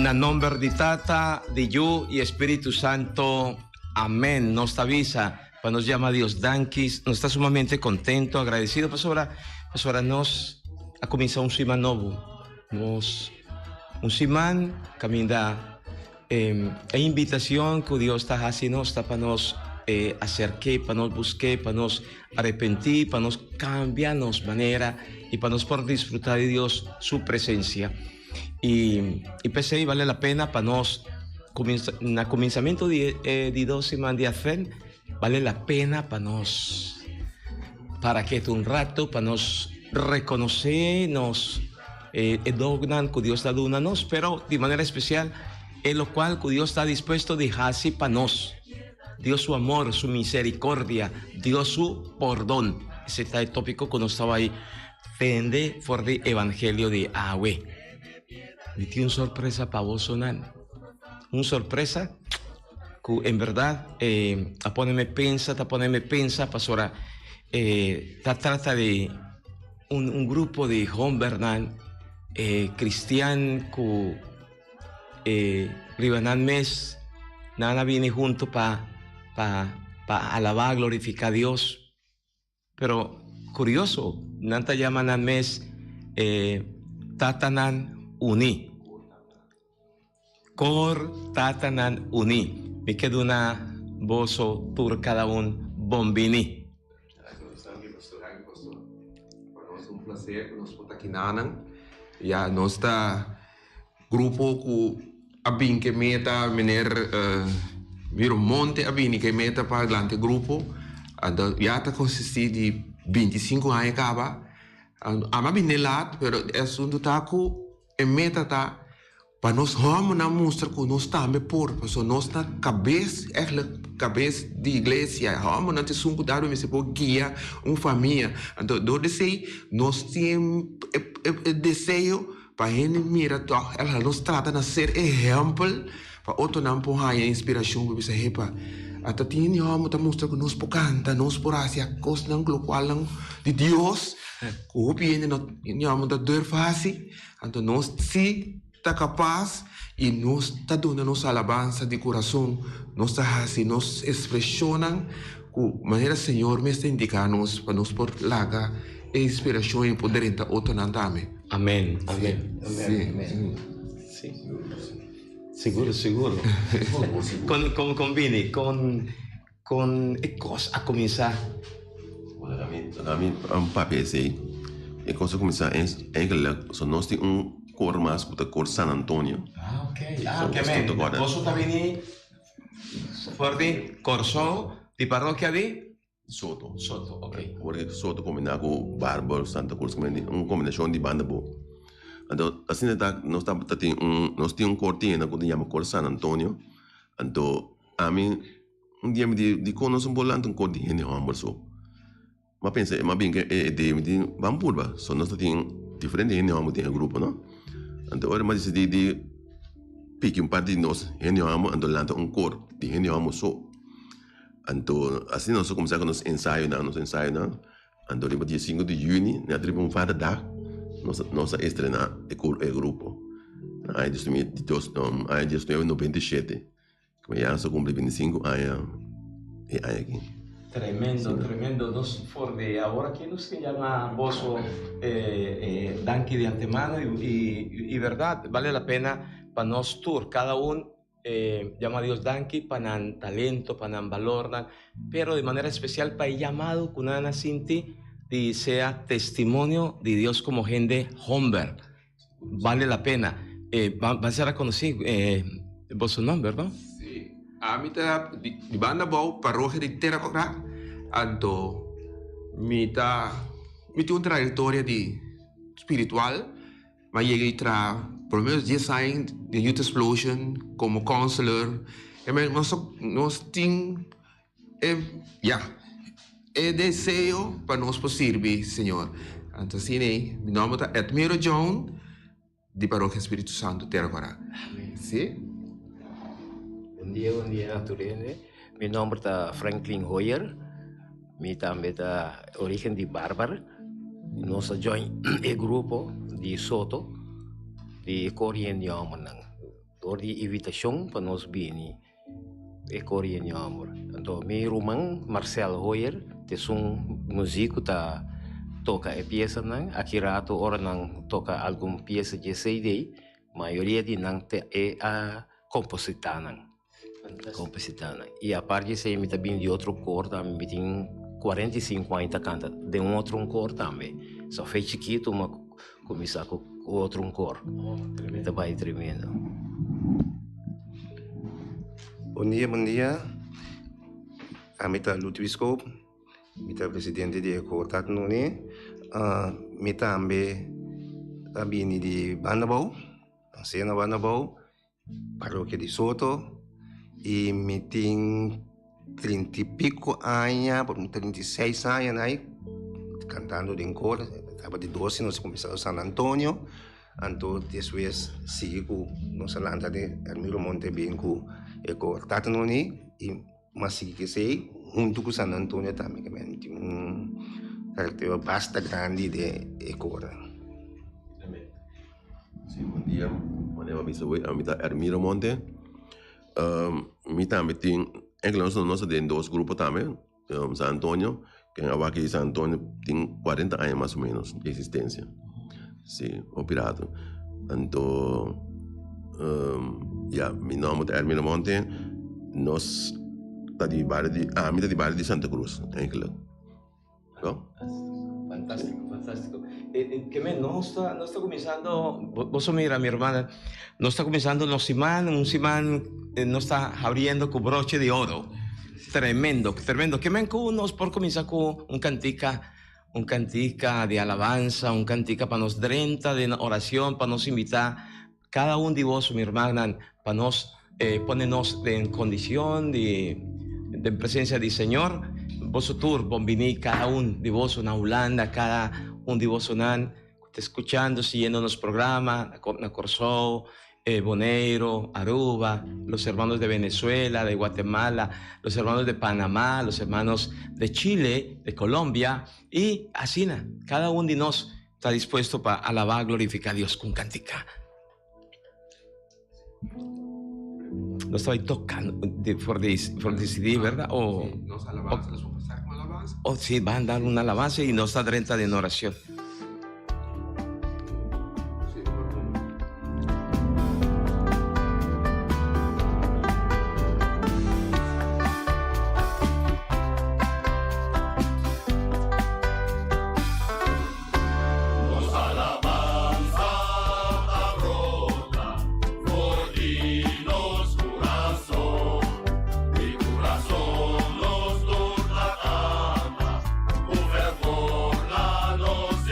Na nombre di Tata, di Yu y Espíritu Santo. Amén. Nos avisa, pues nos llama Dios Dankis. Nos está sumamente contento, agradecido. Pastora, nos ha comenzado un simán nuevo. Un simán camina a invitación que Dios está haciendo, está para nos acercar, para nos buscar, para nos arrepentir, para nos cambiarnos manera y para nos poder disfrutar de Dios, su presencia. Y pensé, vale la pena para nos, en el comenzamiento de 2 semanas de fe, vale la pena para nos, para que un rato, para nos reconocer, nos dognan que Dios está dándonos, pero de manera especial, en lo cual que Dios está dispuesto a dejarse para nos. Dios su amor, su misericordia, Dios su perdón. Ese está el tópico que nos estaba ahí. Vende por el evangelio de Agüe. Me tiene una sorpresa para vos, Sonan. Una sorpresa que en verdad a ponerme pensa, pastora. Trata de un grupo de Hombernal cristiano que Ribanan mes nada viene junto para alabar, glorificar a Dios. Pero curioso, nanta llaman al mes Tatanan Uni. Cor Tatanan Uni. Me quedo una bozo tur cada un bombini. É um prazer nós estar aqui na já nós está grupo que abin que meta mener viro monte abin que meta para adelante grupo já está consistir de 25 anos acaba ama bem lat pero é assunto tá que é meta tá para nós vamos na mostra que nós também por porque nós na cabeça de igreja vamos na tesão que dá me se por guia família então do desejo nós temos desejo para gente mira ela nos trata de ser exemplo para outro não por aí inspiração para você repa até tinha vamos tá mostra que nós por canta nós por assim a coisa não global de Deus que o bem não vamos tá dor fácil então nós se está capaz e nós está dando nossa alabança de coração, nós está assim, nós expressionam com maneira Senhor me está indicando-nos para nos por largar a inspiração e poder entrar outro nandame. Amém, amém, amém. Sim. Seguro. com Vini, com cosa a começar. A mim um papel assim, e coisa começar é que só nós temos cor mais que cor San Antonio. Ok, ok, Posso também forte Corso di parroquia di Soto, ok. Porque Soto combina com Bárbaro Santa Cruz, uma combinação de banda boa. Então, assim nós temos cortina que se chama cor San Antonio. Então, a mim dia me de conosco um bolante um cor de gente amoroso. Mas pensei, mas bem que de vamos purba, só nós temos diferente gente amoroso tem grupo, não? Então, agora mas decidi pique parte de nós, gente amoroso, então lança cor de gente amoroso. Então, assim nós começamos com nos ensaios, então no dia 5 de junho, na tribo fada da nossa estrenar o grupo. Aí desde 97, que já só cumpre 25 anos aqui. Tremendo. Nos for de ahora que nos se llama Bozo Danqui de antemano y verdad, vale la pena para nos tour, cada uno llama a Dios Danqui para talento, para valor, pero de manera especial para el llamado que una Sinti y sea testimonio de Dios como gente Homber. Vale la pena. Va a ser reconocido Bozo nombre, ¿verdad? A mim tá de banda boa paróquia de Terracora, então me tem uma trajetória de espiritual, mas cheguei tra pelo menos 10 anos de Youth Explosion como counselor, e nós temos desejo para nós servir, Senhor. Então assim, meu nome é Edmiro John de paróquia Espírito Santo Terracora. Sim. Bom dia, naturalmente. Meu nome é Franklin Hoyer. Mi também da origem de Bárbara. Nós join e grupo de Soto de Korean Yaman. ora di invitação para nós bem e corre em amor. Então, meu irmão Marcel Hoyer, que é músico tá toca a peça não, aqui rato ora não toca alguma peça de CD, maioria de não é a compositor compositor. E a parte se me também de outro cor também tem 45 anos canta de outro cor também. Só fez chiquito, mas começar com outro cor. Também tremendo. Bom dia. Amita Ludwisco, mita presidente de Cortat Nuni, mita ambe abini di Banabao, Sena Banabao, parroquia di Soto, e meeting 30 e pico anos, por 36 anos aí, cantando em cor, estava de 12, nós começamos San Antonio, então depois sigo com nossa landa de Armiro Monte bem com o Cortat Nuni, e mas sigo que sei, junto com San Antonio também, que tem caráter bastante grande de cor. Sim, bom dia. Meu nome é Bisaway, eu Armiro Monte. Mi também tem, nós temos dois grupos também, San Antonio, que aqui em San Antonio tem 40 anos mais ou menos de existência, sim, operado. Então, meu nome é Armiro Monte, nós estamos de bairro de Santa Cruz, eigenlijk. Fantástico, fantástico. Que no está comenzando, vos mira, mi hermana, no está comenzando un simán no está abriendo con broche de oro. Tremendo, tremendo. Que nos por comenzar con un cantica de alabanza, un cantica para nos drenta de oración, para nos invitar cada uno de vos, mi hermana, para nos ponernos en condición de presencia del Señor. Vos tur, bombini, cada uno de vos, una Holanda, cada uno de vos, escuchando, siguiendo los programas, na Corsó, Boneiro, Aruba, los hermanos de Venezuela, de Guatemala, los hermanos de Panamá, los hermanos de Chile, de Colombia, y así, cada uno de nosotros está dispuesto para alabar, glorificar a Dios con cantica. No estoy tocando por decidir, ¿verdad? O Nos alabanzas, las vamos a pasar con alabanza. O sí, van a dar una alabanza y no está renta de oración. Nos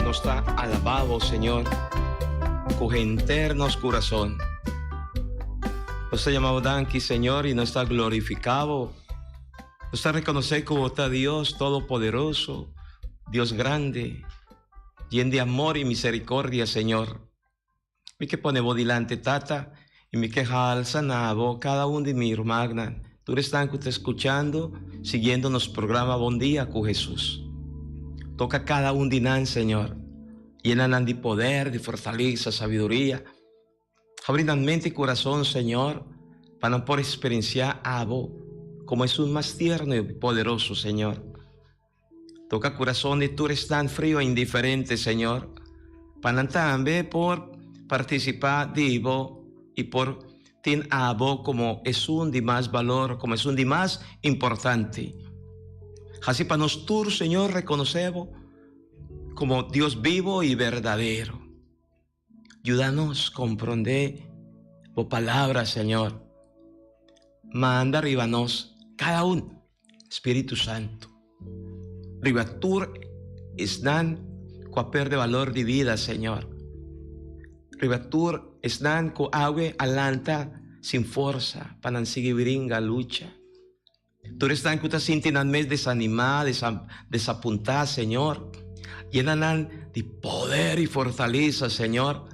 Nos está alabado, Señor, con internos corazón. Nos está llamado Danqui, Señor, y nos está glorificado. Nos está reconocer como está Dios todopoderoso, Dios grande, lleno de amor y misericordia, Señor. Mi que ponemos delante, Tata, y mi que alza nabo cada uno de mi hermana. Tú eres tan que está escuchando, siguiendo nuestro programa Buen Día con Jesús. Toca cada un dinan, Señor. Llenan de poder, de fortaleza, sabiduría. Abrindan mente y corazón, Señor, para por experienciar a vos, como es un más tierno y poderoso, Señor. Toca corazón de tú eres tan frío e indiferente, Señor, para también por participar de vos y por tener a vos como es un de más valor, como es un de más importante. Así para nosotros, Señor, reconocemos como Dios vivo y verdadero. Ayúdanos a comprender tu palabra, Señor. Manda arribanos cada uno, Espíritu Santo. Ribatur están con perde valor de vida, Señor. Ribatur están con agua alanta sin fuerza para seguir viringa lucha. Tú están que te sienten mes desanimada, desapuntada, Señor. Llenan de poder y fortaleza, Señor.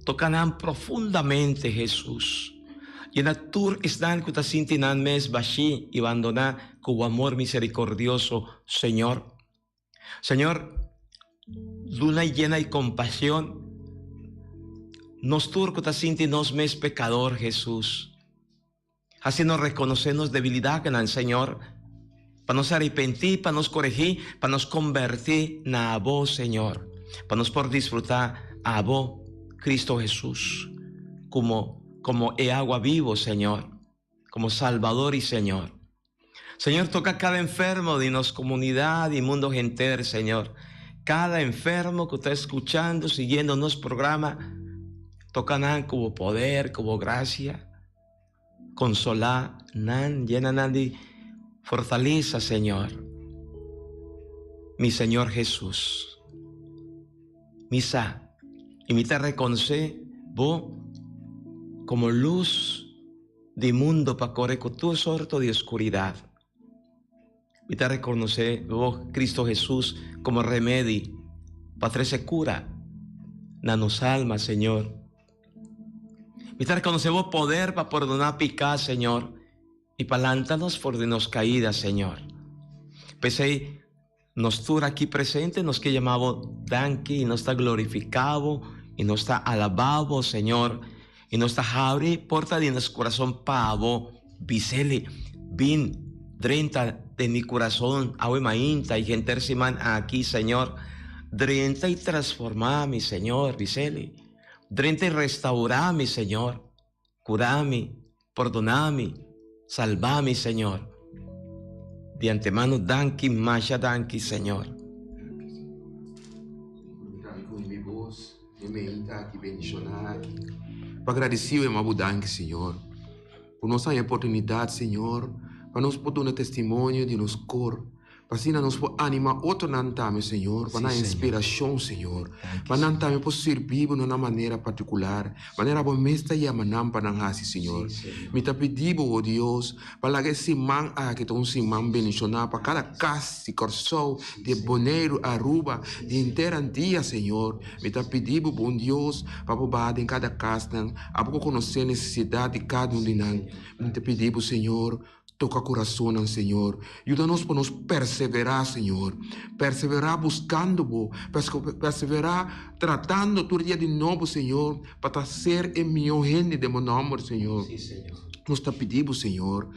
Tocan profundamente, Jesús. Llenan tú están que te sienten mes bashi y abandonar con amor misericordioso, Señor. Señor, luna llena y compasión. Nos turco te sienten mes pecador, Jesús. Así nos reconocemos debilidad, Señor. Para nos arrepentir, para nos corregir, para nos convertir a vos, Señor. Para nos por disfrutar a vos, Cristo Jesús, como agua vivo, Señor, como Salvador y Señor. Señor, toca cada enfermo de nuestra comunidad y mundo entero, Señor. Cada enfermo que está escuchando, siguiendo nuestro programa, tocan como poder, como gracia, consolar, llenan de fortaleza, Señor. Mi Señor Jesús. Misa. Y me te reconoce vos como luz del mundo para correr con tu sorto de oscuridad. Me te reconoce vos, Cristo Jesús, como remedio para traerse cura na nos almas, Señor. Me te reconoce vos poder para perdonar picar, Señor, y para lantarnos por de nos caídas, Señor. Pese nos tú aquí presente, nos que llamamos Danqui, y nos está glorificado, y nos está alabado, Señor, y nos está abre porta de nuestro corazón pavo, bisele, bin, 30 de mi corazón, awe mainta, y gente man aquí, Señor, 30 y transformar mi Señor, bisele, 30 y restaurar mi Señor, curame, perdoname, salvame, Señor. De antemano, Danqui, Masha, Danqui, Señor. Agradecido, irmão Danqui, Senhor, por nossa oportunidade, Senhor, para nos poder dar testemunho de nosso cor, para assim nos animar outro nantame, Senhor, para dar inspiração, Senhor, para nantame por servir de uma maneira particular, maneira bom mestra e amanhã para não assim, Senhor. Me tá pedindo, oh Deus, para que esse man que tem um simão bendicionado para cada casa, de Corsol, de Boneiro, Aruba, de inteira dia, Senhor. Me tá pedindo, bom Deus, para poder em cada casa, a pouco conhecer a necessidade de cada um de nós. Me tá pedindo, Senhor, toca o coração, Senhor. Ajuda-nos para nos perseverar, Senhor. Perseverar buscando-o. Perseverar tratando todo dia de novo, Senhor. Para ser em meu reino de meu nome, Senhor. Sí, Señor. Nos está pedindo, Senhor,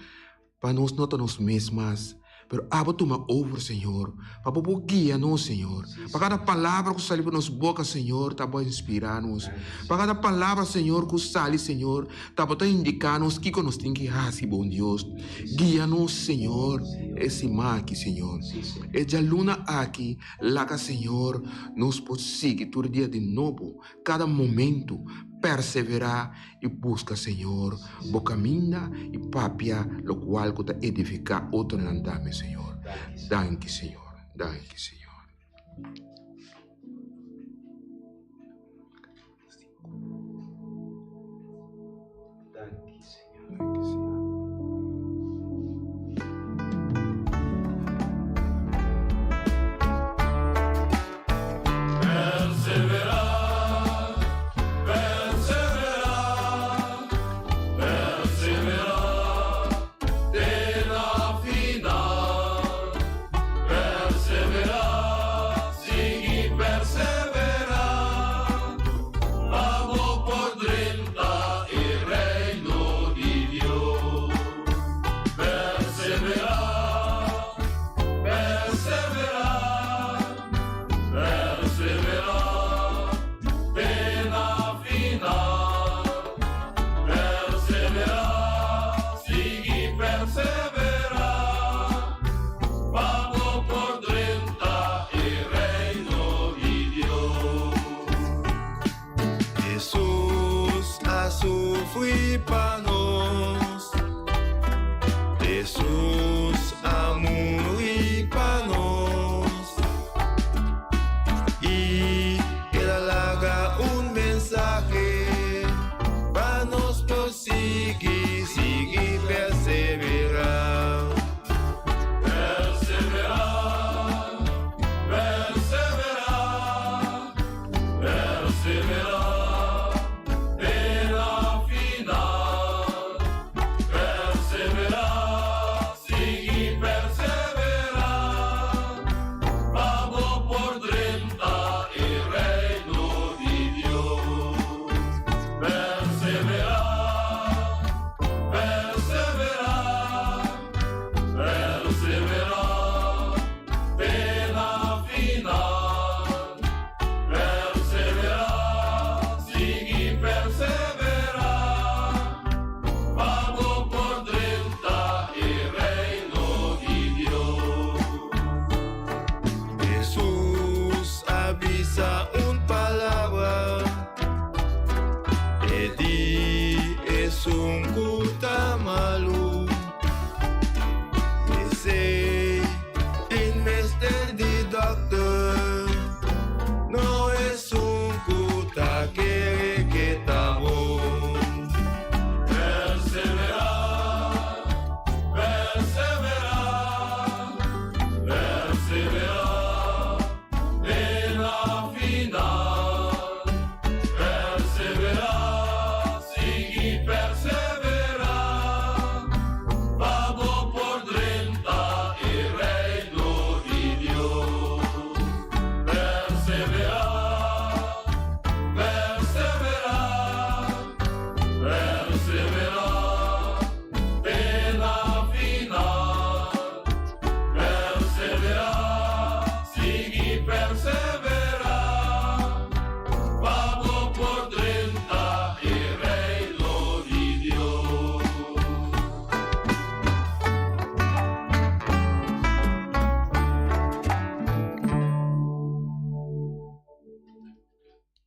para nós não nós mesmas, Pero aba toma over, Senhor. Para guia-nos, Senhor. Para cada palavra que sai por nossa boca, Senhor, tá para inspirar-nos. Para cada palavra, Senhor, que sai, Senhor, tá para indicar-nos que nós temos que fazer, bom Deus. Guia-nos, Senhor, esse aqui, Senhor. E a luna aqui, lá, Senhor, nos pode seguir todo dia de novo, cada momento, perseverar e busca, Senhor, bo caminha e papia, lo qual que te edificar outro andame, Senhor. Danke, Senhor. Danke, Senhor. Danke, Senhor. Danke, Senhor. Fui para nós, Jesus amor e para nós, e ele larga mensagem para nós prosseguir, seguir, perseverar. Perseverar, perseverar, perseverar.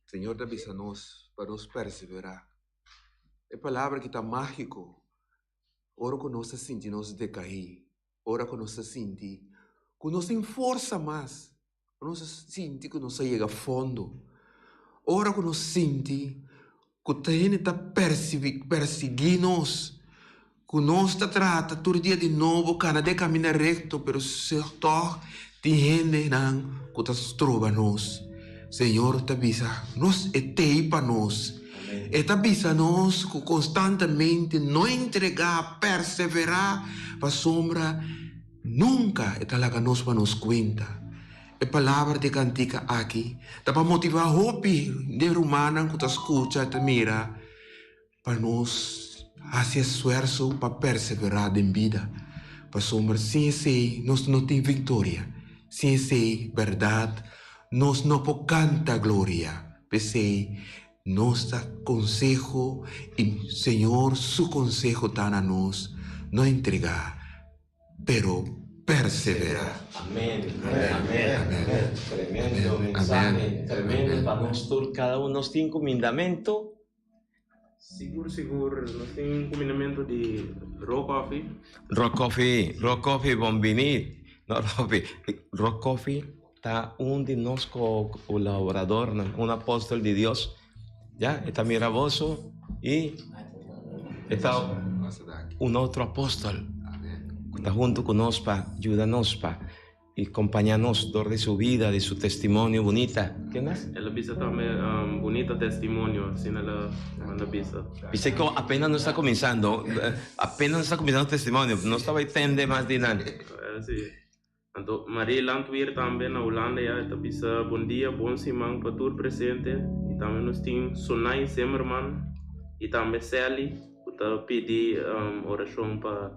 Senhor, avisa-nos para nos perseverar. É palavra que está mágico. Ora que nós sentimos decair. Ora que nós sentimos que nós tem força mais. Nós sentimos que nós chega a fundo. Ora que nós sentimos que o terreno está perseguindo-nos. Que nós está trata todo dia de novo, cada caminho reto, pero se torna tem gente que está trova-nos. Senhor, te avisa, nos etei para nós. E te avisa nós que constantemente não entregar, perseverar para a sombra, nunca é talaga nós para nos conta. É palavra de cantica aqui, dá para motivar a hope de humana que te escuta, te mira, para nós fazer esforço para perseverar em vida. para sombra, sem ser, nós não tem vitória. Sem ser verdade, nós não podemos cantar glória. Pensei, nosso consejo, e Senhor, seu consejo está a nós, não entregar, pero perseverar. Amén. Amén. Tremendo mensaje, tremendo para nós todos. Cada um nós tem um comandamento. Seguro. Nós temos um combinamento de Rock Coffee, bienvenido. No, Rock Coffee está de nossos colaboradores, un apóstol de Dios. Ya, está Miraboso y está un otro apóstol. Está junto con nosotros para ayudarnos y acompañarnos de su vida, de su testimonio bonita. ¿Qué más? Ela bisa também bonito testemunho, assim ela manda bisa. Dice que apenas no está comenzando el testimonio, no estaba entender más de nada. Sim. Então, Maria Landweer também na Holanda, ela bisa bom dia, bom semana para tudo presente. E também nós temos Sonai Zimmerman e também Sally, que está pedindo oração para a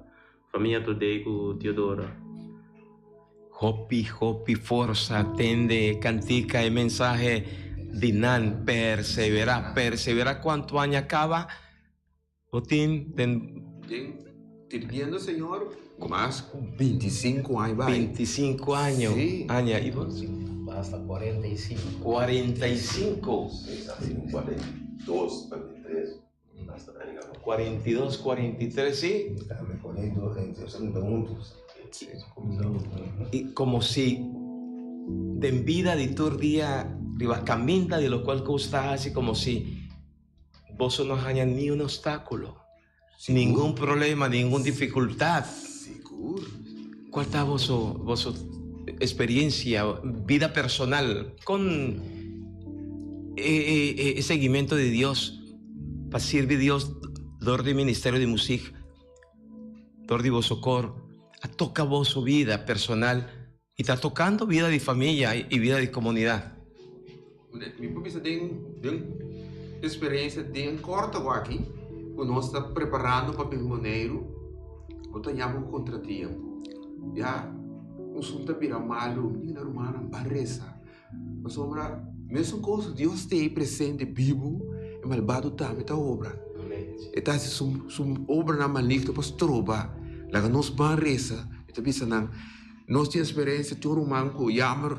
família toda com Teodora. Hopi, forza, tende, cantica y mensaje dinan, persevera cuánto año acaba, Otin, Sirviendo, Senhor, más 25 años. 25 años. Sí. Aña, ¿y vos? Hasta 45. 45. 42, 43. Hasta ahí, 42, 43, sí. Y como si de vida de tu día, de caminda de lo cual costa así como si vos no haya ni un obstáculo, ningún problema, ninguna dificultad. Seguro. ¿Cuál está vos experiencia, vida personal con seguimiento de Dios, para servir a Dios, dor de ministerio de música, dor de vos socorro? Toca vos su vida personal y está tocando vida de familia y vida de comunidad. Mi papá tem experiência bem corta aqui, quando nós estamos preparando para o Pimboneiro, nós temos um contratempo. Já, nós estamos virando malo, minha irmã, barresa. Mas, sombra, mesmo coisa, Deus tem presente vivo, e malvado também está obra. Está assim, obra na maligna, para trobar. Laga nós barresa, está pensando, nós temos experiência, tem um manco, jammer,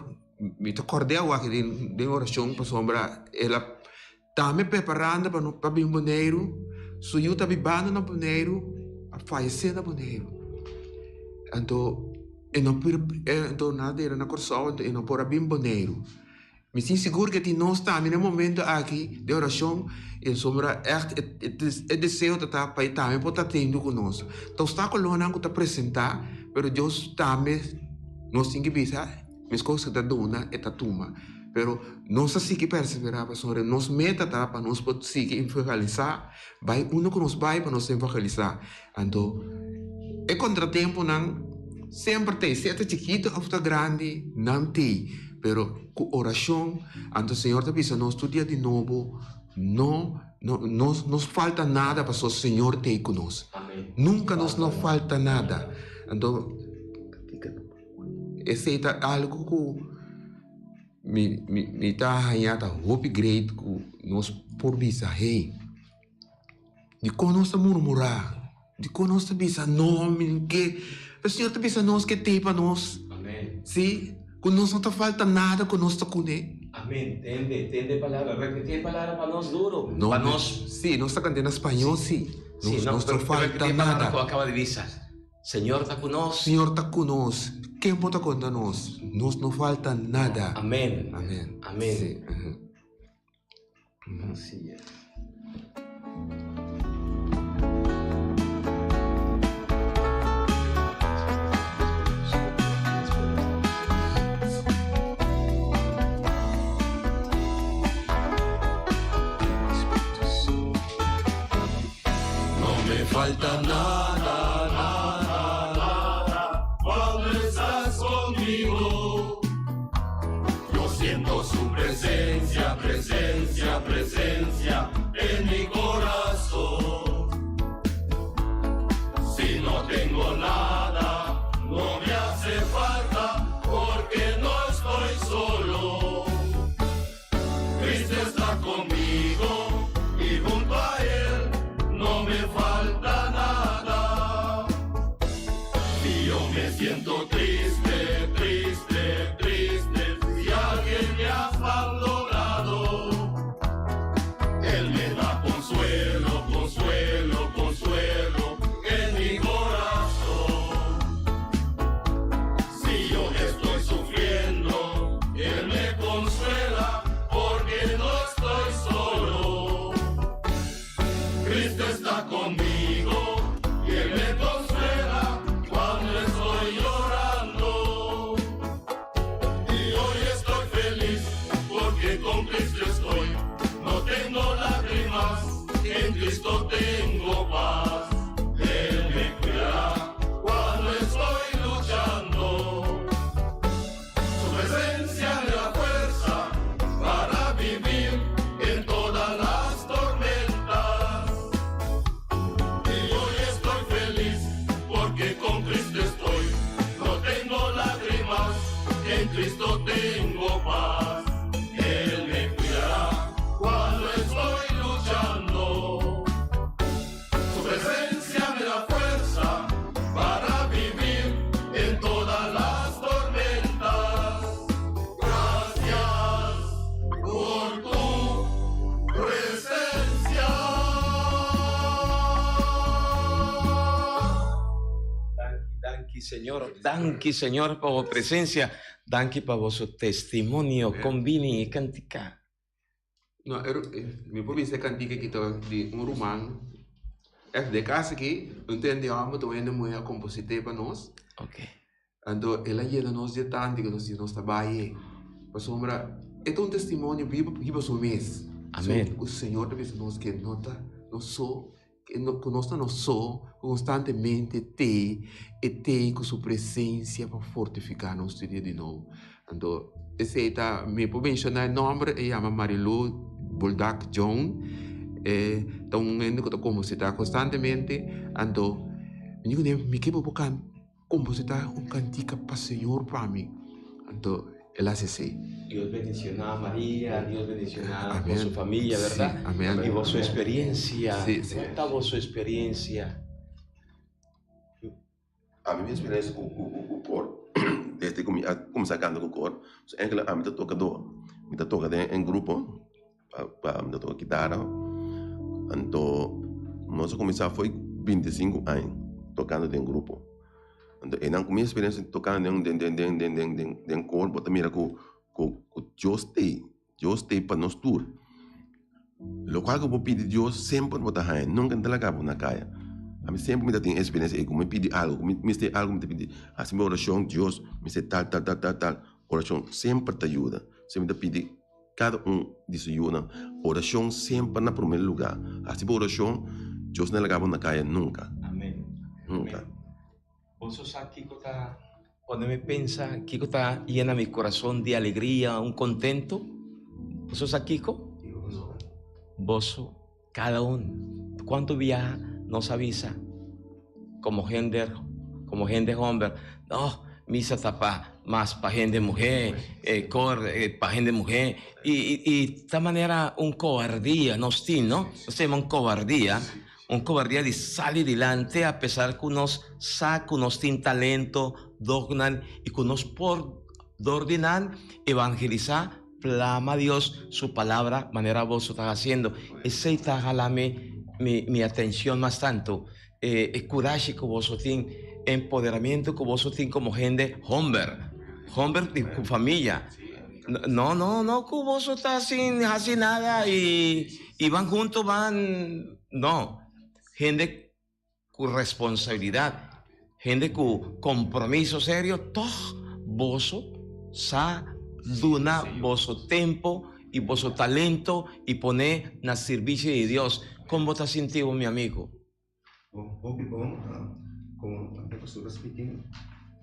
me está cordel aqui de oração para sombra, ela está me preparando para o Pimboneiro, se eu está vivendo no Pimboneiro, a falecer no Pimboneiro. Então, nada era na corção, e não para o Pimboneiro. Me sinto seguro que nós estamos no momento aqui de oração, e sombra é desejo de estar para também para estar tendo conosco. Então, está com o que está apresentar, mas Deus também nós temos que pensar, as coisas que está dando é a tuma. Mas nós temos que perseverar, para nós meta para nós poder evangelizar, vai que nos vai para nós evangelizar. Então, é contratempo não sempre tem, se é chiquito ou grande, não tem. Pero com oração, então o Senhor te pisa, nós estudia de novo, não nos falta nada para o Senhor ter conosco. Amém. Nunca nos não falta nada. Então, esse é algo que me está ganhando hope great que nós por visa, hey, de quando nós murmurar, de quando nós pisa, não, que o Senhor te pisa nós que tem para nós. Amém. Sim. Quando nós não te falta nada, quando nós estamos com ele. Amém. Tende palavra. Repetir palavra para nós duro. Não, para nós. Sim, nós estamos cantando em espanhol, sim. Sim, Não nos falta nada. Que acaba de dizer. Senhor está conosco. Senhor está conosco. Quem pode estar com nós? Nós não falta nada. Amém. Amém. Amém. Sim. Así es. Falta nada, nada, cuando estás conmigo. Yo siento su presencia, presencia, presencia en mi corazón. Si no tengo nada, me siento triste, triste, triste, si alguien me ha abandonado. Él me da consuelo, consuelo, consuelo en mi corazón. Si yo estoy sufriendo, Él me consuela porque no estoy solo. Cristo está conmigo y Él me consuela cuando estoy llorando. Y hoy estoy feliz porque con Cristo estoy. No tengo lágrimas, en Cristo tengo paz. Él me cuidará cuando estoy luchando. Su presencia me da fuerza para vivir en todas las tormentas. Y hoy estoy feliz porque con Cristo estoy. No tengo lágrimas, en Cristo tengo paz. Él me cuidará cuando estoy luchando. Su presencia me da fuerza para vivir en todas las tormentas. Gracias por tu presencia. Danki, Señor, por vuestra presencia. Danki por vuestro testimonio. Convini y cantica. No, mi può se cantica kita di un rumano. De casa que entendiamo to ene moia composite para nós. Ok. Ando ela llena nós de tanto que nós trabalha. Para sombra é um testemunho vivo so mês. Amém. So, o Senhor deve nós que nota, nós só que nós não só constantemente te com sua presença para fortificar nosso dia de novo. Ando esse tá me pode mencionar nome é chama Marilu Boldak John. Então como se está constantemente ando me que vou can como se está cantica para Senhor para mim. Então ela hace Dios bendicioná a María, Dios bendicioná Amén. a su familia, ¿verdad? Sí, amén. Y vos su experiencia, Sí, sí. cuenta vos su experiencia. A minha experiência com o cor, desde começar cantando com o cor, é que a minha tocador, minha toca em grupo, para minha toca guitarra, então nós começamos foi 25 anos tocando em grupo. Então, e não com minha experiência tocando em cor, bota mira com Deus tem para nós tour. Lo qual que eu vou pedir Deus sempre bota aí, nunca entregar na caia. A mim sempre me dá experiência e como me pede algo, me tem algo me pede, assim minha oração Deus me diz tal, oração sempre te ajuda. Sempre te pede cada disso ajuda. Oração sempre na primeiro lugar. Assim minha oração Deus não largava na caia nunca. Amén. Nunca. Vos sos aquí, cuando me piensa, Kiko está llena mi corazón de alegría, un contento. Vos sos aquí, Kiko. Vos sos cada uno. ¿Cuánto viaja? Nos avisa. Como gente hombre. No, misa tapa más para gente mujer, para gente mujer. Y de esta manera un cobardía, nos tiene, ¿no? Nos tenemos un cobardía de salir adelante a pesar que nos saca, nos tiene talento, dognan y que nos por ordenar, evangelizar, clama a Dios su palabra, manera vos lo estás haciendo. Ese está jalame mi atención más tanto. El coraje que vos tienes, empoderamiento que vos tienes como gente, hombre de tu familia. No, que vos estás sin hacer nada y van juntos, no. Gente con responsabilidad, gente con compromiso serio, todo vos sa duna vos tiempo y vos talento y poner na servicio de Dios. ¿Cómo te has sentido, mi amigo? Hopi bom, como a pastora speaking,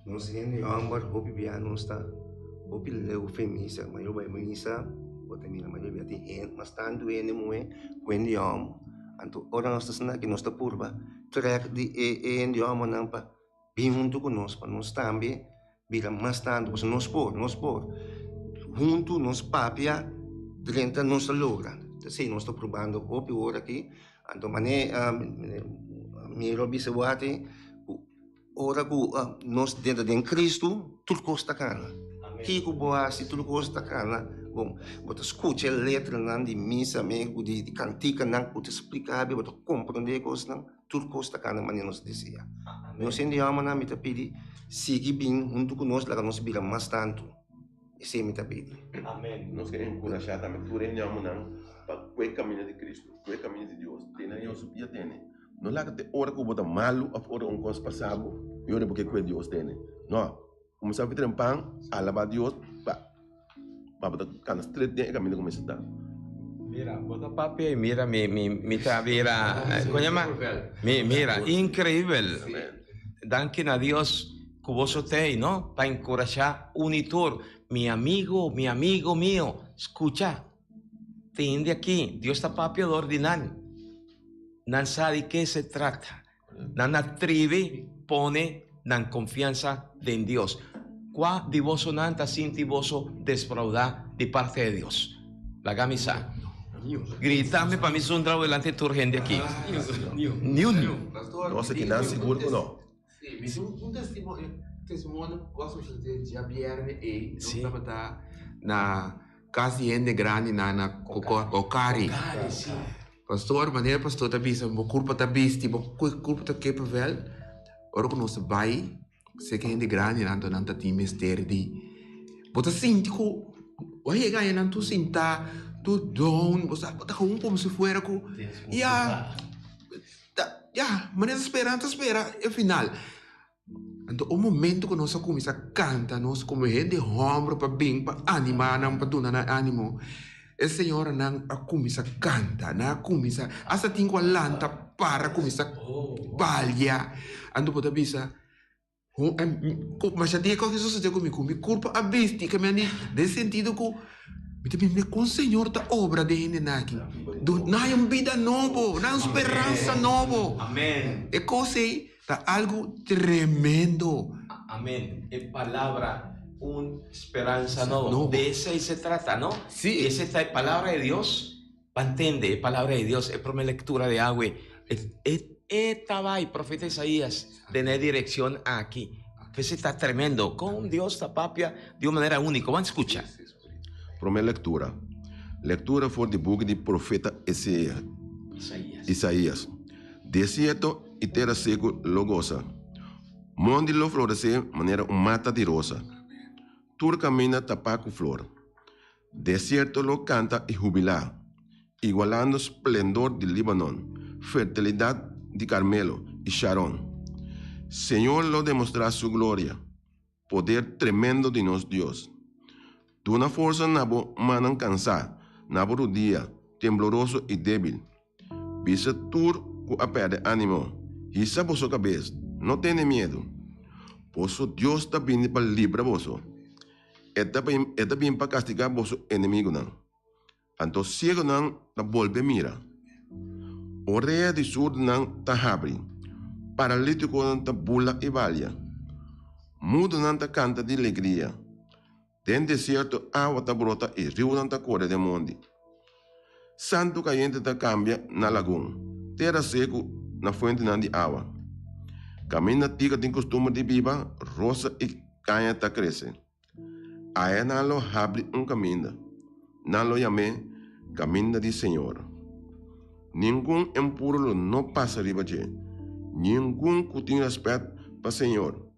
não sei nem amor, hopi piano está, hopi leu femisa, mas eu vai menisa, bota minha mas eu vai ter mas tanto ele moe, quando eu anto orang nós está que nós está purba, track de de amo não pa, bem junto conosco, para nós também, vira mais tanto, porque nós por, junto nós papia, dentro nós logra, assim nós está provando hopi hora aqui, anto mané miro bisawati ora ku nos dentro de Cristo, tudo costa cana. Kiko boa se tudo costa cana. Bom, bota escuta a letra nan de missa, amigo de cantica nan, bota explicar, bota compreender coisas nan, tudo costa cana, mas nos dizia. Nós enviamos na mita pedi, siga bem junto conosco, lá nós vira mais tanto. Esse é mita pedi. Amém. Nós queremos encorajar também, tu reuniamos para o caminho de Cristo, o caminho de Deus. Tem Deus já tem. Não lá que te ora que bota malo, a ora um coisa passado, e ora porque que Deus tem. Não, começar a vir um pão, alabar Deus, para cada street tem caminho começa a dar. Mira, bota papi ahí, mira, mira, ¿cómo se llama? Mira, increíble. Danken a Dios, cuboso te, ¿no? Para encorajar unitor. Mi amigo mío, escucha, te aquí, Dios está papi de ordinar. Nan sabe de qué se trata. Nan atribe, pone, nan confianza en Dios. Qua divoso nanta sin divoso desfraudar de parte de Dios. La camisa. Gritame para mí es un trago delante de tu gente aquí. Ni un. No sé que nada seguro que no. Sí, un testemunho, gosto de dia viernes e nós estamos na casa de grande na Ocari. Pastor, wanneer pastor tá bisa, mo culpa tá bisti, mo culpa tá que pavel. Ora que nós vai, se que gente grande não tá time mistério de. Bota sinto, vai ganhar não tu sinta, tu down, bota com como se fuera com. Ya, mas espera, é final. Então, o momento que nós começamos a cantar, nós começamos de ombro para bem, para animar, para dar ânimo. A senhora não começa a cantar, não começa a tem com a lanta para começar a balhar. Então, pode avisar, mas já tinha que fazer comigo, me culpa a besta, que me desse sentido que com o Senhor está obra de gente aqui. Não é uma vida nova, não é uma esperança nova. Amém. É coisa está algo tremendo. Amén. Es palabra, una esperanza no. De eso se trata, ¿no? Sí. Esa es la palabra de Dios. Entiende, es palabra de Dios. Es por mi lectura de agua. Estaba ahí, profeta Isaías, tener dirección aquí. Que se está tremendo. Con Dios, la papia, de una manera única. Vamos a escuchar. Primeira leitura. Leitura foi do book de profeta Isaías. Desierto e terra seco logosa. Monde lo florescer maneira mata de rosa. Tur camina tapaco flor. Desierto lo canta e jubilar, igualando esplendor de Líbano, fertilidade de Carmelo e Sharon. Senhor lo demostrar su gloria, poder tremendo de nosso Deus. De uma força nabo manan cansar, nabo rodilla, tembloroso e débil. Visa tur com a perde ânimo, risa por sua cabeça, não tenha medo. Posso Deus está vindo para livrar você. Está bem para castigar vosso inimigo não. Então cego não ta volve mira. Orelha de surdo não ta abre. Paralítico não ta bula e valha. Mudo não ta canta de alegria. Tem deserto água ta brota e rio não ta corre de monte. Santo caiente ta cambia na lagoa. Terra seco na fonte não de água. Caminha tica tem costume de viva, rosa e canha ta cresce. Aí não lo abre caminho. Não lo chame caminho de Senhor. Nenhum impuro não passa riba de. Nenhum que tem respeito para Senhor.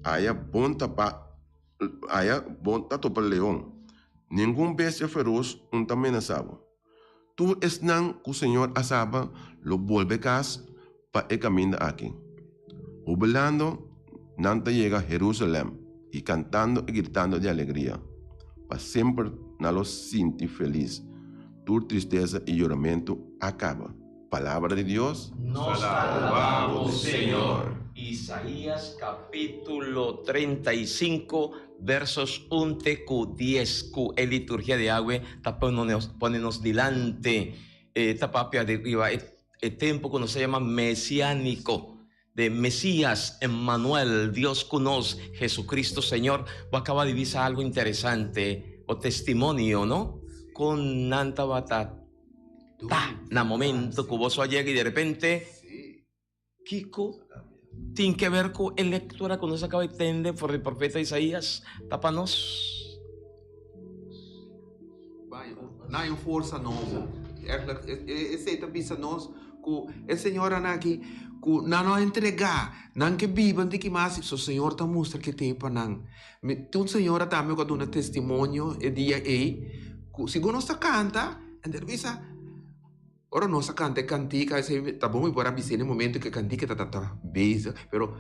Aí bom topa leão. Nenhum bestia feroz tá amenaçado. Tu és não que o Senhor asaba lo volve casa para o caminho aqui. Jubilando, não te llega a Jerusalém e cantando e gritando de alegria. Para sempre não lo sinti feliz. Tu tristeza e choramento acaba. Palavra de Deus. Nos alabamos, Señor. Isaías capítulo 35, versos 1 q 10 q en liturgia de agua, ponernos delante, esta papia de arriba, el tiempo que se llama mesiánico, de Mesías, Emmanuel, Dios con nos, Jesucristo Señor. Voy a acabar de decir algo interesante, o testimonio, ¿no? Con Nanta Batata. Na momento que vos llega y de repente, Kiko, tiene que ver con la lectura que nos acaba de entender por el profeta Isaías. Tapanos. Na yung força novo. Esse tabisa nós ku el Senhor anaki ku nano entregar nang que biban de que mais o Senhor ta mostra que tem para nang. Tu Senhor ta me com um testemunho e dia ku segundo sta canta and bisa ora nossa canta cantica se tá bom embora bise no momento que cantica tá beza pero